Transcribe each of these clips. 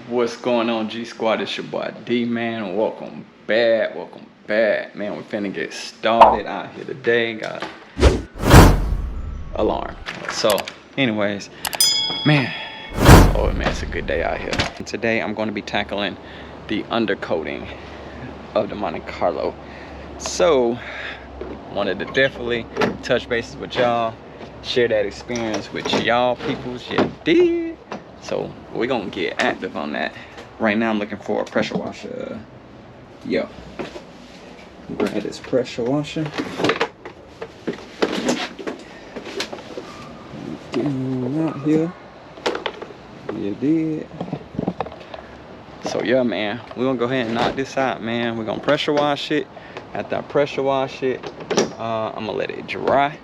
What's going on, G Squad? It's your boy D, man. Welcome back, man. We finna get started out here today. Got alarm. So, anyways, man, oh man, it's a good day out here. And today I'm going to be tackling the undercoating of the Monte Carlo. So, wanted to definitely touch bases with y'all, share that experience with y'all peoples. You did. So we're gonna get active on that. Right now I'm looking for a pressure washer. Yo, grab this pressure washer. Get on out here. You did. So yeah, man, we're gonna go ahead and knock this out, man. We're gonna pressure wash it. After I pressure wash it, I'm gonna let it dry.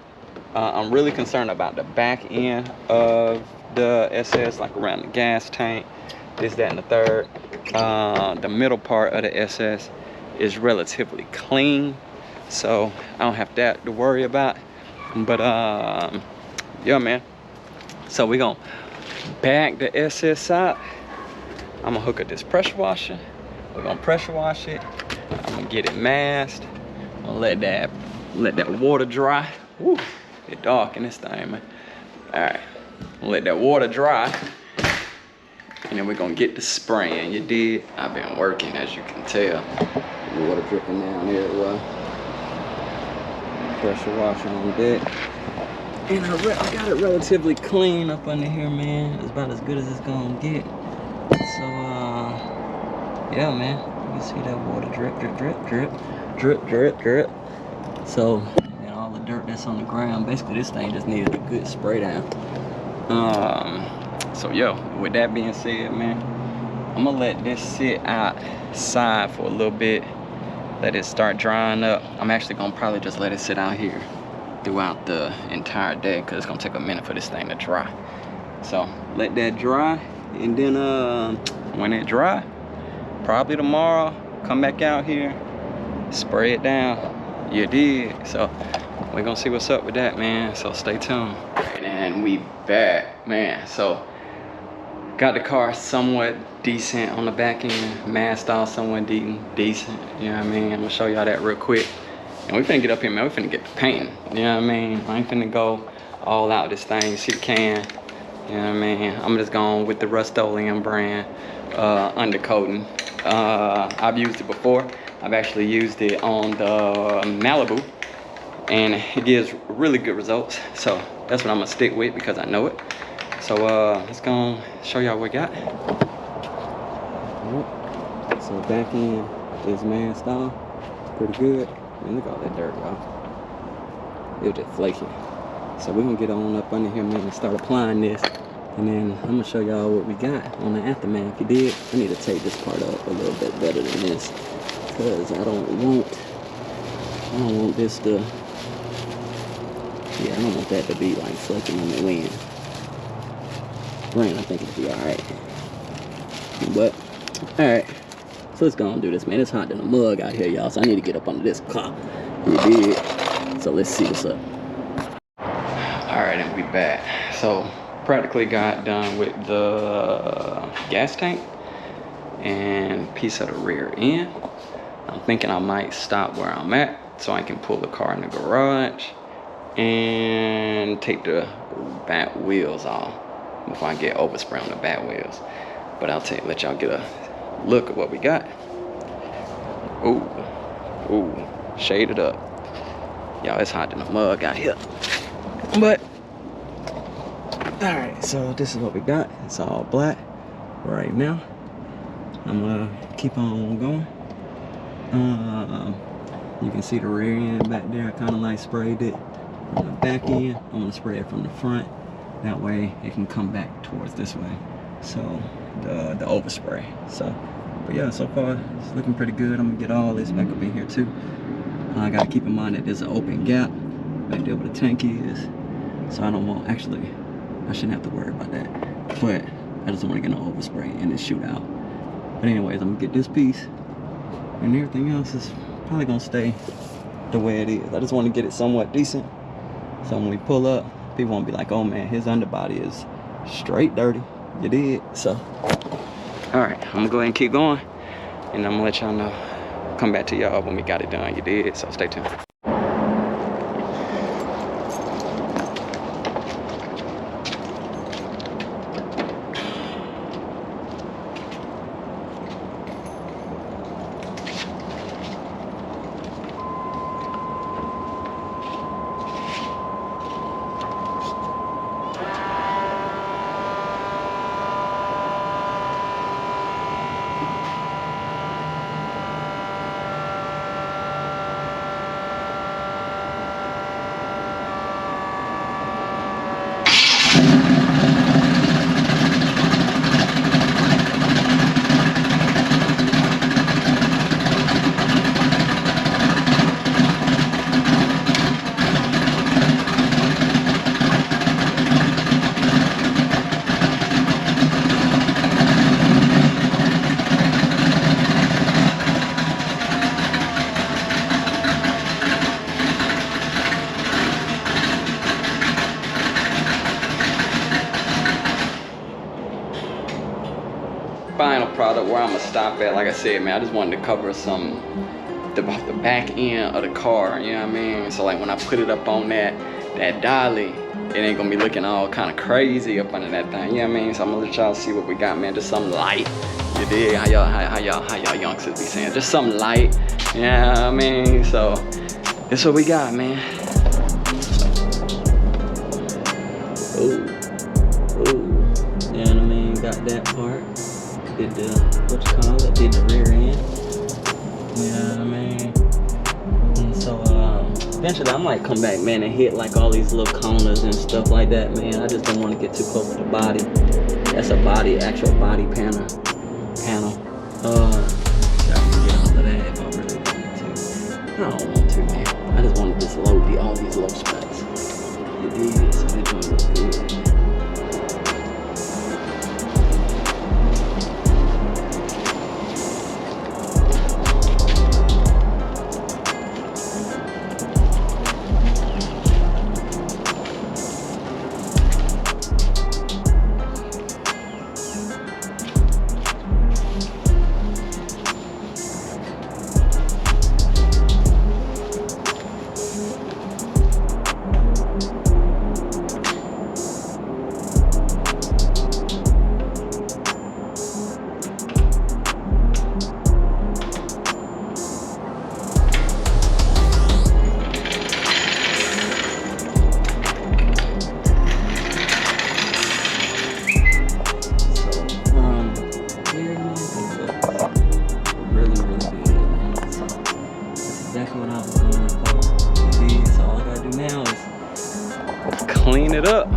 I'm really concerned about the back end of the SS, like around the gas tank, this, that, and the third. The middle part of the SS is relatively clean, so I don't have that to worry about. But yeah, man. So we're gonna back the SS out. I'm gonna hook up this pressure washer. We're gonna pressure wash it. I'm gonna get it masked. I'm gonna let that water dry. Woo, it's dark in this thing, man. All right. Let that water dry, and then we're gonna get the spraying. You did. I've been working, as you can tell. The water dripping down everywhere. Pressure washing on deck. And I got it relatively clean up under here, man. It's about as good as it's gonna get. So, yeah, man. You can see that water drip, drip, drip, drip, drip, drip, drip. So, and all the dirt that's on the ground. Basically, this thing just needed a good spray down. So yo, with that being said, man, I'm gonna let this sit outside for a little bit, let it start drying up. I'm actually gonna probably just let it sit out here throughout the entire day, because it's gonna take a minute for this thing to dry. So let that dry, and then when it dry, probably tomorrow, come back out here, spray it down. You did. So we're gonna see what's up with that, man. So stay tuned. And we back, man. So got the car somewhat decent on the back end, masked off somewhat decent. You know what I mean? I'm gonna show y'all that real quick. And we finna get up here, man. We finna get the painting. You know what I mean? I ain't finna go all out this thing. You see the can. You know what I mean? I'm just going with the Rust-Oleum brand undercoating. I've used it before. I've actually used it on the Malibu, and it gives really good results. So that's what I'm gonna stick with, because I know it. So let's go show y'all what we got. So back end is masked off. It's pretty good. Man, look at all that dirt, y'all. It was just flaky. So we're gonna get on up under here, man, and start applying this. And then I'm gonna show y'all what we got on the aftermath. You did. I need to take this part up a little bit better than this, because I don't want this to, yeah, I don't want that to be like flaking on the wind. Rain, I think it'll be alright. But, alright. So let's go and do this, man. It's hot in the mug out here, y'all. So I need to get up under this car. We did. So let's see what's up. Alright, and we back. So practically got done with the gas tank and piece of the rear end. I'm thinking I might stop where I'm at so I can pull the car in the garage and take the back wheels off before I get overspray on the back wheels. But let y'all get a look at what we got. Ooh, shaded up. Y'all, it's hot in the mug out here. But, alright, so this is what we got. It's all black right now. I'm gonna keep on going. You can see the rear end back there. I kind of like sprayed it on the back end. I'm gonna spray it from the front. That way it can come back towards this way. So the overspray. So, but yeah, so far it's looking pretty good. I'm gonna get all this back up in here too. I gotta keep in mind that there's an open gap back there where the tank is. So I don't want, actually, I shouldn't have to worry about that. But I just don't want to get no overspray in this shootout. But anyways, I'm gonna get this piece, and everything else is probably gonna stay the way it is. I just want to get it somewhat decent, so when we pull up, people won't be like, oh man, his underbody is straight dirty. You did. So All right, I'm gonna go ahead and keep going, and I'm gonna let y'all know. Come back to y'all when we got it done. You did, so stay tuned. Final product where I'm gonna stop at. Like I said, man, I just wanted to cover some the back end of the car, you know what I mean? So like when I put it up on that dolly, it ain't gonna be looking all kind of crazy up under that thing, you know what I mean? So I'm gonna let y'all see what we got, man. Just something light. You dig? How y'all youngsters be saying? Just something light, you know what I mean? So that's what we got, man. Ooh, you know what I mean? Got that part. Did the, what you call it, did the rear end, you know what I mean? And so eventually I might come back, man, and hit like all these little corners and stuff like that, man. I just don't want to get too close to the body. That's a body, actual body panel. I can get all of that if I really wanted to. I don't want to, man. I just want to just load all these low spots. You did, so they're doing look good. Clean it up.